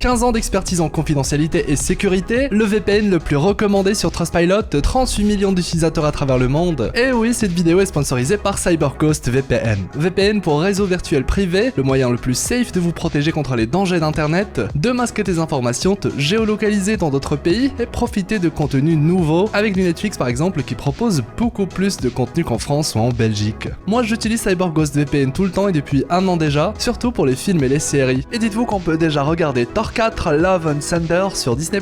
15 ans d'expertise en confidentialité et sécurité, le VPN le plus recommandé sur Trustpilot, 38 millions d'utilisateurs à travers le monde. Et oui, cette vidéo est sponsorisée par CyberGhost VPN. VPN pour réseau virtuel privé, le moyen le plus safe de vous protéger contre les dangers d'internet, de masquer tes informations, te géolocaliser dans d'autres pays et profiter de contenus nouveaux, avec du Netflix par exemple qui propose beaucoup plus de contenu qu'en France ou en Belgique. Moi j'utilise CyberGhost VPN tout le temps et depuis un an déjà, surtout pour les films et les séries. Et dites-vous qu'on peut déjà regarder Thor 4 Love and Thunder sur Disney+,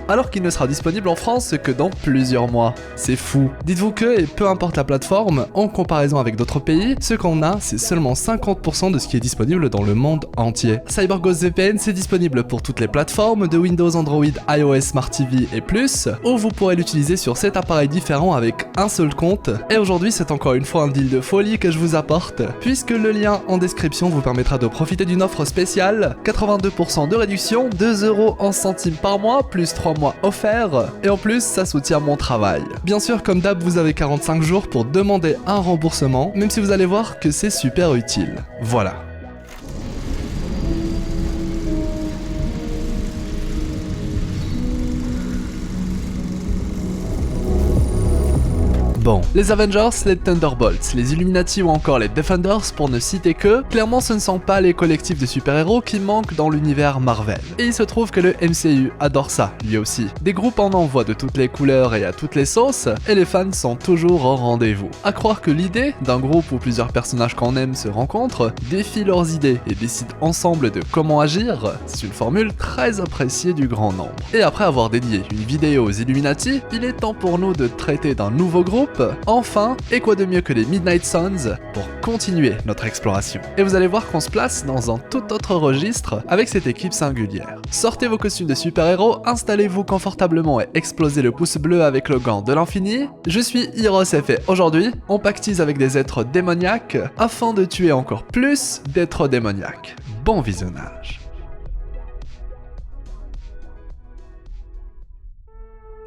alors qu'il ne sera disponible en France que dans plusieurs mois. C'est fou. Dites-vous que, et peu importe la plateforme, en comparaison avec d'autres pays, ce qu'on a, c'est seulement 50% de ce qui est disponible dans le monde entier. CyberGhost VPN, c'est disponible pour toutes les plateformes de Windows, Android, iOS, Smart TV et plus, ou vous pourrez l'utiliser sur 7 appareils différents avec un seul compte. Et aujourd'hui, c'est encore une fois un deal de folie que je vous apporte, puisque le lien en description vous permettra de profiter d'une offre spéciale, 82% de réduction, 2€ en centimes par mois, plus 3 mois offerts, et en plus, ça soutient mon travail. Bien sûr, comme d'hab, vous avez 45 jours pour demander un remboursement, même si vous allez voir que c'est super utile. Voilà. Bon, les Avengers, les Thunderbolts, les Illuminati ou encore les Defenders pour ne citer que, clairement ce ne sont pas les collectifs de super-héros qui manquent dans l'univers Marvel. Et il se trouve que le MCU adore ça, lui aussi. Des groupes en envoient de toutes les couleurs et à toutes les sauces, et les fans sont toujours au rendez-vous. À croire que l'idée d'un groupe où plusieurs personnages qu'on aime se rencontrent, défient leurs idées et décident ensemble de comment agir, c'est une formule très appréciée du grand nombre. Et après avoir dédié une vidéo aux Illuminati, il est temps pour nous de traiter d'un nouveau groupe. Enfin, et quoi de mieux que les Midnight Suns pour continuer notre exploration. Et vous allez voir qu'on se place dans un tout autre registre avec cette équipe singulière. Sortez vos costumes de super-héros, installez-vous confortablement et explosez le pouce bleu avec le gant de l'infini. Je suis HeroesF et aujourd'hui, on pactise avec des êtres démoniaques afin de tuer encore plus d'êtres démoniaques. Bon visionnage.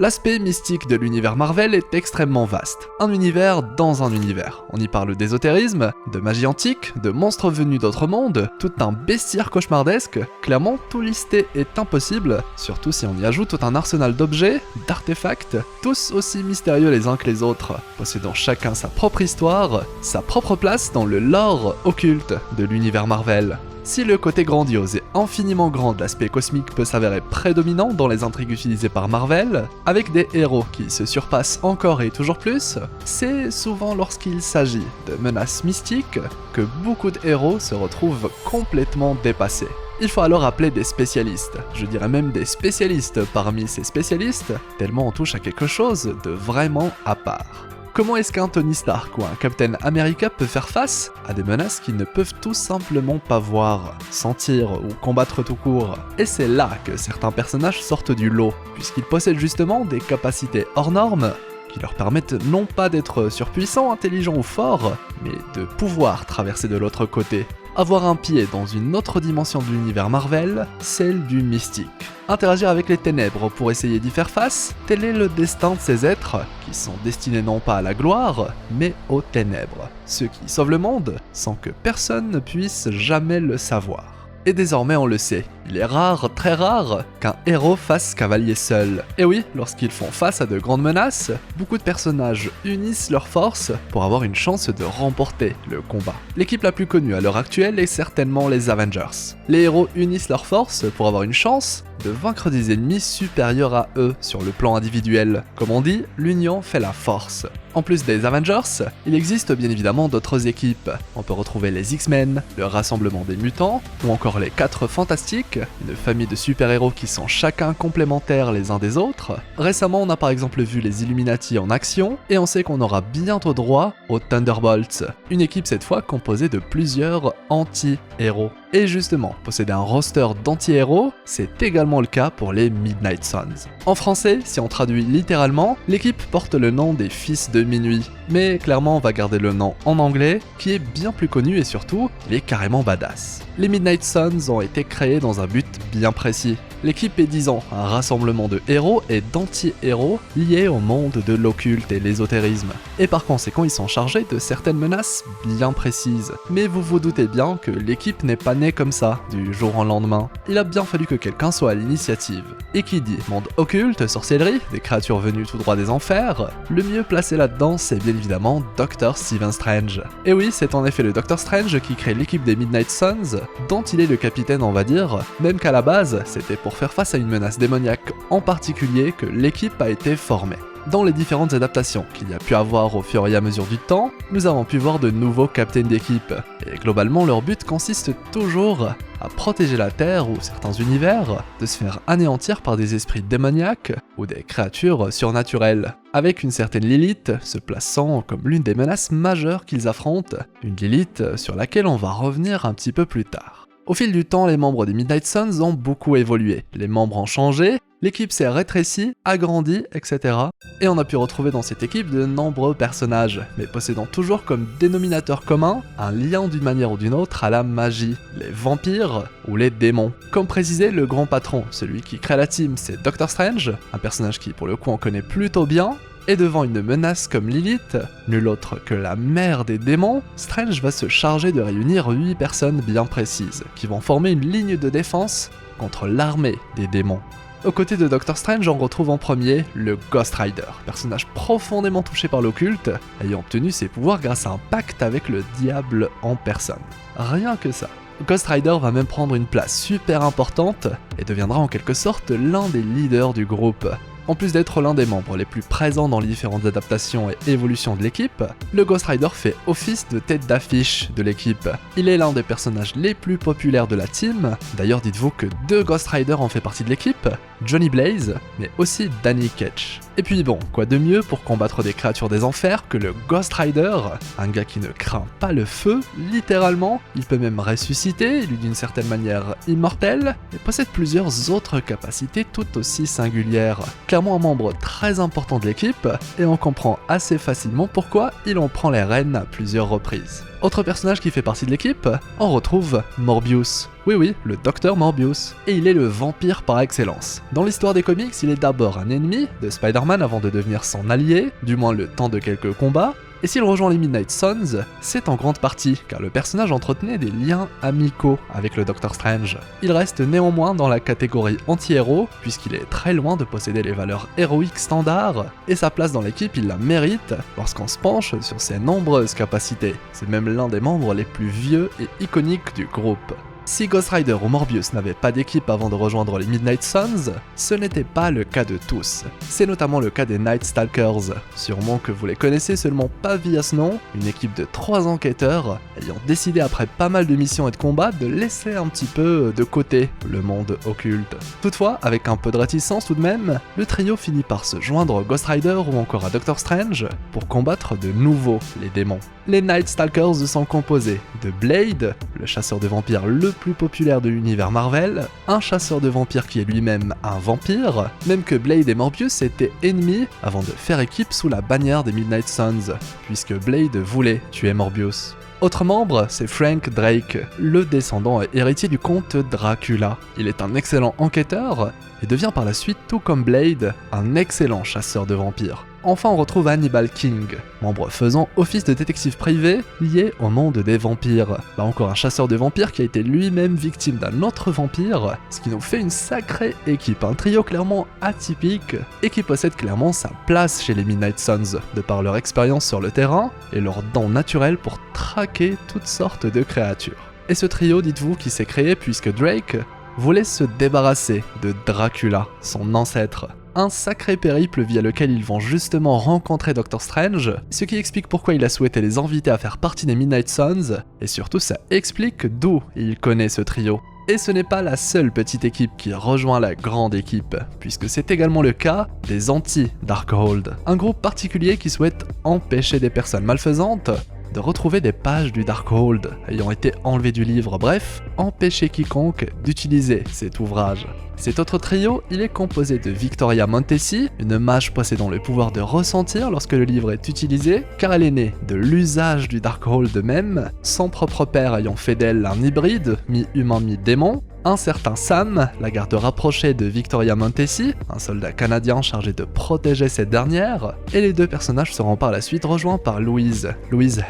L'aspect mystique de l'univers Marvel est extrêmement vaste. Un univers dans un univers. On y parle d'ésotérisme, de magie antique, de monstres venus d'autres mondes, tout un bestiaire cauchemardesque. Clairement, tout lister est impossible, surtout si on y ajoute tout un arsenal d'objets, d'artefacts, tous aussi mystérieux les uns que les autres, possédant chacun sa propre histoire, sa propre place dans le lore occulte de l'univers Marvel. Si le côté grandiose et infiniment grand de l'aspect cosmique peut s'avérer prédominant dans les intrigues utilisées par Marvel, avec des héros qui se surpassent encore et toujours plus, c'est souvent lorsqu'il s'agit de menaces mystiques que beaucoup de héros se retrouvent complètement dépassés. Il faut alors appeler des spécialistes, je dirais même des spécialistes parmi ces spécialistes, tellement on touche à quelque chose de vraiment à part. Comment est-ce qu'un Tony Stark ou un Captain America peut faire face à des menaces qu'ils ne peuvent tout simplement pas voir, sentir ou combattre tout court? Et c'est là que certains personnages sortent du lot, puisqu'ils possèdent justement des capacités hors normes qui leur permettent non pas d'être surpuissants, intelligents ou forts, mais de pouvoir traverser de l'autre côté. Avoir un pied dans une autre dimension de l'univers Marvel, celle du mystique. Interagir avec les ténèbres pour essayer d'y faire face, tel est le destin de ces êtres qui sont destinés non pas à la gloire, mais aux ténèbres. Ceux qui sauvent le monde sans que personne ne puisse jamais le savoir. Et désormais on le sait, il est rare, très rare, qu'un héros fasse cavalier seul. Et oui, lorsqu'ils font face à de grandes menaces, beaucoup de personnages unissent leurs forces pour avoir une chance de remporter le combat. L'équipe la plus connue à l'heure actuelle est certainement les Avengers. Les héros unissent leurs forces pour avoir une chance de vaincre des ennemis supérieurs à eux sur le plan individuel. Comme on dit, l'union fait la force. En plus des Avengers, il existe bien évidemment d'autres équipes. On peut retrouver les X-Men, le Rassemblement des Mutants, ou encore les 4 Fantastiques, une famille de super-héros qui sont chacun complémentaires les uns des autres. Récemment, on a par exemple vu les Illuminati en action, et on sait qu'on aura bientôt droit aux Thunderbolts, une équipe cette fois composée de plusieurs anti-héros. Et justement, posséder un roster d'anti-héros, c'est également le cas pour les Midnight Suns. En français, si on traduit littéralement, l'équipe porte le nom des Fils de Minuit, mais clairement on va garder le nom en anglais, qui est bien plus connu et surtout, il est carrément badass. Les Midnight Suns ont été créés dans un but bien précis. L'équipe est, disons, un rassemblement de héros et d'anti-héros liés au monde de l'occulte et l'ésotérisme. Et par conséquent, ils sont chargés de certaines menaces bien précises. Mais vous vous doutez bien que l'équipe n'est pas né comme ça, du jour au lendemain. Il a bien fallu que quelqu'un soit à l'initiative. Et qui dit monde occulte, sorcellerie, des créatures venues tout droit des enfers, le mieux placé là-dedans c'est bien évidemment Dr. Stephen Strange. Et oui, c'est en effet le Dr. Strange qui crée l'équipe des Midnight Suns, dont il est le capitaine on va dire, même qu'à la base, c'était pour faire face à une menace démoniaque en particulier que l'équipe a été formée. Dans les différentes adaptations qu'il y a pu avoir au fur et à mesure du temps, nous avons pu voir de nouveaux capitaines d'équipe, et globalement leur but consiste toujours à protéger la Terre ou certains univers de se faire anéantir par des esprits démoniaques ou des créatures surnaturelles, avec une certaine Lilith se plaçant comme l'une des menaces majeures qu'ils affrontent, une Lilith sur laquelle on va revenir un petit peu plus tard. Au fil du temps, les membres des Midnight Suns ont beaucoup évolué, les membres ont changé, l'équipe s'est rétrécie, agrandie, etc. Et on a pu retrouver dans cette équipe de nombreux personnages, mais possédant toujours comme dénominateur commun un lien d'une manière ou d'une autre à la magie, les vampires ou les démons. Comme précisé, le grand patron, celui qui crée la team, c'est Dr. Strange, un personnage qui pour le coup on connaît plutôt bien, et devant une menace comme Lilith, nul autre que la mère des démons, Strange va se charger de réunir 8 personnes bien précises, qui vont former une ligne de défense contre l'armée des démons. Aux côtés de Dr. Strange, on retrouve en premier le Ghost Rider, personnage profondément touché par l'occulte, ayant obtenu ses pouvoirs grâce à un pacte avec le diable en personne. Rien que ça. Ghost Rider va même prendre une place super importante et deviendra en quelque sorte l'un des leaders du groupe. En plus d'être l'un des membres les plus présents dans les différentes adaptations et évolutions de l'équipe, le Ghost Rider fait office de tête d'affiche de l'équipe. Il est l'un des personnages les plus populaires de la team, d'ailleurs dites-vous que 2 Ghost Riders en fait partie de l'équipe, Johnny Blaze, mais aussi Danny Ketch. Et puis bon, quoi de mieux pour combattre des créatures des enfers que le Ghost Rider, un gars qui ne craint pas le feu, littéralement, il peut même ressusciter, il est d'une certaine manière immortel, et possède plusieurs autres capacités tout aussi singulières. Clairement un membre très important de l'équipe, et on comprend assez facilement pourquoi il en prend les rênes à plusieurs reprises. Autre personnage qui fait partie de l'équipe, on retrouve Morbius. Oui, le docteur Morbius. Et il est le vampire par excellence. Dans l'histoire des comics, il est d'abord un ennemi de Spider-Man avant de devenir son allié, du moins le temps de quelques combats. Et s'il rejoint les Midnight Suns, c'est en grande partie car le personnage entretenait des liens amicaux avec le Dr. Strange. Il reste néanmoins dans la catégorie anti-héros, puisqu'il est très loin de posséder les valeurs héroïques standards, et sa place dans l'équipe il la mérite lorsqu'on se penche sur ses nombreuses capacités. C'est même l'un des membres les plus vieux et iconiques du groupe. Si Ghost Rider ou Morbius n'avaient pas d'équipe avant de rejoindre les Midnight Suns, ce n'était pas le cas de tous. C'est notamment le cas des Night Stalkers, sûrement que vous les connaissez seulement pas via ce nom, une équipe de 3 enquêteurs ayant décidé après pas mal de missions et de combats de laisser un petit peu de côté le monde occulte. Toutefois, avec un peu de réticence tout de même, le trio finit par se joindre au Ghost Rider ou encore à Doctor Strange pour combattre de nouveau les démons. Les Night Stalkers sont composés de Blade, le chasseur de vampires le plus populaire de l'univers Marvel, un chasseur de vampires qui est lui-même un vampire, même que Blade et Morbius étaient ennemis avant de faire équipe sous la bannière des Midnight Suns, puisque Blade voulait tuer Morbius. Autre membre, c'est Frank Drake, le descendant et héritier du comte Dracula. Il est un excellent enquêteur et devient par la suite, tout comme Blade, un excellent chasseur de vampires. Enfin on retrouve Hannibal King, membre faisant office de détective privé lié au monde des vampires. Là encore un chasseur de vampires qui a été lui-même victime d'un autre vampire, ce qui nous fait une sacrée équipe, un trio clairement atypique et qui possède clairement sa place chez les Midnight Suns, de par leur expérience sur le terrain et leur don naturel pour traquer toutes sortes de créatures. Et ce trio, dites-vous, qui s'est créé puisque Drake voulait se débarrasser de Dracula, son ancêtre. Un sacré périple via lequel ils vont justement rencontrer Doctor Strange, ce qui explique pourquoi il a souhaité les inviter à faire partie des Midnight Suns, et surtout ça explique d'où il connaît ce trio. Et ce n'est pas la seule petite équipe qui rejoint la grande équipe, puisque c'est également le cas des anti-Darkhold, un groupe particulier qui souhaite empêcher des personnes malfaisantes de retrouver des pages du Darkhold ayant été enlevées du livre, bref, empêcher quiconque d'utiliser cet ouvrage. Cet autre trio, il est composé de Victoria Montesi, une mage possédant le pouvoir de ressentir lorsque le livre est utilisé, car elle est née de l'usage du Darkhold même, son propre père ayant fait d'elle un hybride, mi-humain mi-démon, un certain Sam, la garde rapprochée de Victoria Montesi, un soldat canadien chargé de protéger cette dernière, et les deux personnages seront par la suite rejoints par Louise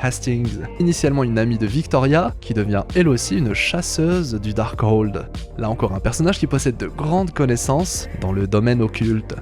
Hastings, initialement une amie de Victoria, qui devient elle aussi une chasseuse du Darkhold. Là encore un personnage qui possède de grandes connaissances dans le domaine occulte.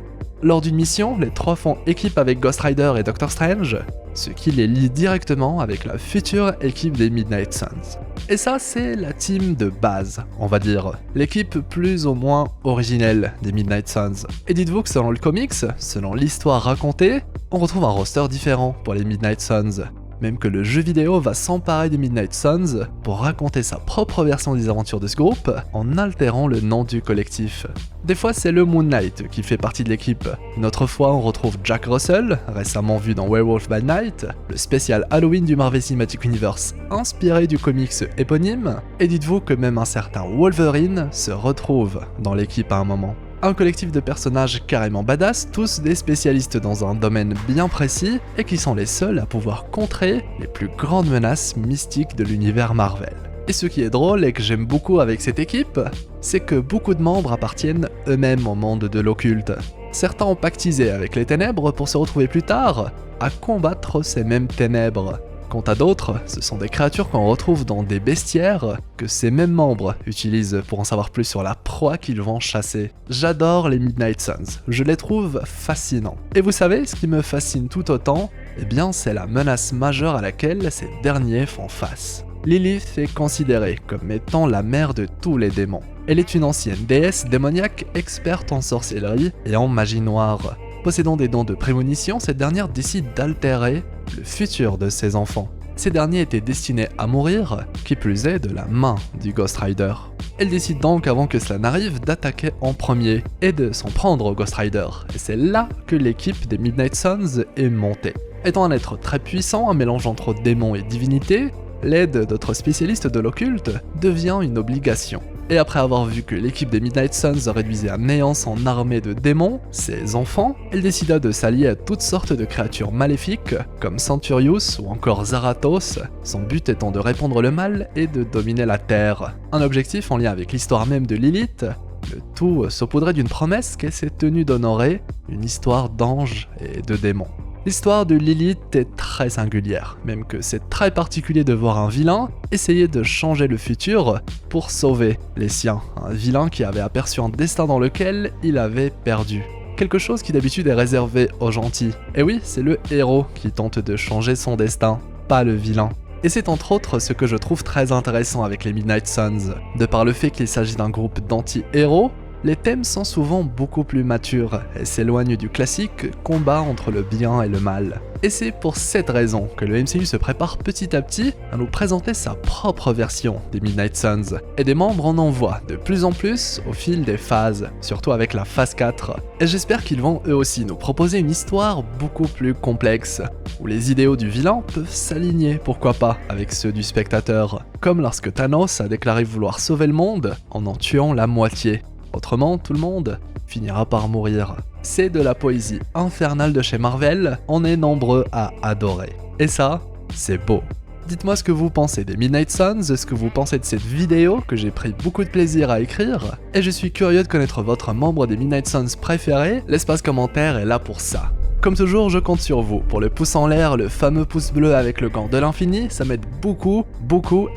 Lors d'une mission, les trois font équipe avec Ghost Rider et Doctor Strange, ce qui les lie directement avec la future équipe des Midnight Suns. Et ça, c'est la team de base, on va dire. L'équipe plus ou moins originelle des Midnight Suns. Et dites-vous que selon le comics, selon l'histoire racontée, on retrouve un roster différent pour les Midnight Suns. Même que le jeu vidéo va s'emparer des Midnight Suns pour raconter sa propre version des aventures de ce groupe en altérant le nom du collectif. Des fois c'est le Moon Knight qui fait partie de l'équipe, une autre fois on retrouve Jack Russell, récemment vu dans Werewolf by Night, le spécial Halloween du Marvel Cinematic Universe inspiré du comics éponyme, et dites-vous que même un certain Wolverine se retrouve dans l'équipe à un moment. Un collectif de personnages carrément badass, tous des spécialistes dans un domaine bien précis et qui sont les seuls à pouvoir contrer les plus grandes menaces mystiques de l'univers Marvel. Et ce qui est drôle et que j'aime beaucoup avec cette équipe, c'est que beaucoup de membres appartiennent eux-mêmes au monde de l'occulte. Certains ont pactisé avec les ténèbres pour se retrouver plus tard à combattre ces mêmes ténèbres. Quant à d'autres, ce sont des créatures qu'on retrouve dans des bestiaires que ces mêmes membres utilisent pour en savoir plus sur la proie qu'ils vont chasser. J'adore les Midnight Suns, je les trouve fascinants. Et vous savez, ce qui me fascine tout autant, eh bien c'est la menace majeure à laquelle ces derniers font face. Lilith est considérée comme étant la mère de tous les démons. Elle est une ancienne déesse démoniaque experte en sorcellerie et en magie noire. Possédant des dons de prémonition, cette dernière décide d'altérer le futur de ses enfants. Ces derniers étaient destinés à mourir, qui plus est de la main du Ghost Rider. Elle décide donc avant que cela n'arrive d'attaquer en premier et de s'en prendre au Ghost Rider. Et c'est là que l'équipe des Midnight Suns est montée. Étant un être très puissant, un mélange entre démons et divinité, l'aide d'autres spécialistes de l'occulte devient une obligation. Et après avoir vu que l'équipe des Midnight Suns réduisait à néant son armée de démons, ses enfants, elle décida de s'allier à toutes sortes de créatures maléfiques, comme Centurius ou encore Zarathos, son but étant de répandre le mal et de dominer la Terre. Un objectif en lien avec l'histoire même de Lilith, le tout saupoudré d'une promesse qu'elle s'est tenue d'honorer, une histoire d'anges et de démons. L'histoire de Lilith est très singulière, même que c'est très particulier de voir un vilain essayer de changer le futur pour sauver les siens. Un vilain qui avait aperçu un destin dans lequel il avait perdu. Quelque chose qui d'habitude est réservé aux gentils. Et oui, c'est le héros qui tente de changer son destin, pas le vilain. Et c'est entre autres ce que je trouve très intéressant avec les Midnight Suns. De par le fait qu'il s'agit d'un groupe d'anti-héros, les thèmes sont souvent beaucoup plus matures et s'éloignent du classique combat entre le bien et le mal. Et c'est pour cette raison que le MCU se prépare petit à petit à nous présenter sa propre version des Midnight Suns. Et des membres en envoient de plus en plus au fil des phases, surtout avec la phase 4. Et j'espère qu'ils vont eux aussi nous proposer une histoire beaucoup plus complexe, où les idéaux du vilain peuvent s'aligner, pourquoi pas, avec ceux du spectateur. Comme lorsque Thanos a déclaré vouloir sauver le monde en tuant la moitié. Autrement, tout le monde finira par mourir. C'est de la poésie infernale de chez Marvel, on est nombreux à adorer. Et ça, c'est beau. Dites-moi ce que vous pensez des Midnight Suns, ce que vous pensez de cette vidéo que j'ai pris beaucoup de plaisir à écrire, et je suis curieux de connaître votre membre des Midnight Suns préféré, l'espace commentaire est là pour ça. Comme toujours, je compte sur vous pour le pouce en l'air, le fameux pouce bleu avec le gant de l'infini, ça m'aide beaucoup,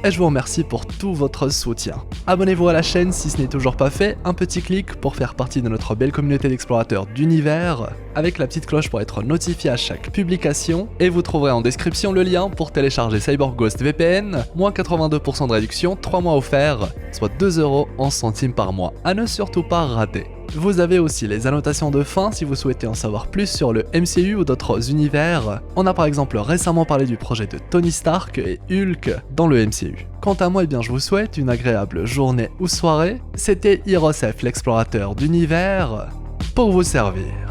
et je vous remercie pour tout votre soutien. Abonnez-vous à la chaîne si ce n'est toujours pas fait, un petit clic pour faire partie de notre belle communauté d'explorateurs d'univers, avec la petite cloche pour être notifié à chaque publication, et vous trouverez en description le lien pour télécharger Cyborg Ghost VPN, moins 82% de réduction, 3 mois offerts, soit 2€ en centimes par mois, à ne surtout pas rater. Vous avez aussi les annotations de fin si vous souhaitez en savoir plus sur le MCU ou d'autres univers. On a par exemple récemment parlé du projet de Tony Stark et Hulk dans le MCU. Quant à moi, eh bien, je vous souhaite une agréable journée ou soirée. C'était Hirosef, l'explorateur d'univers, pour vous servir.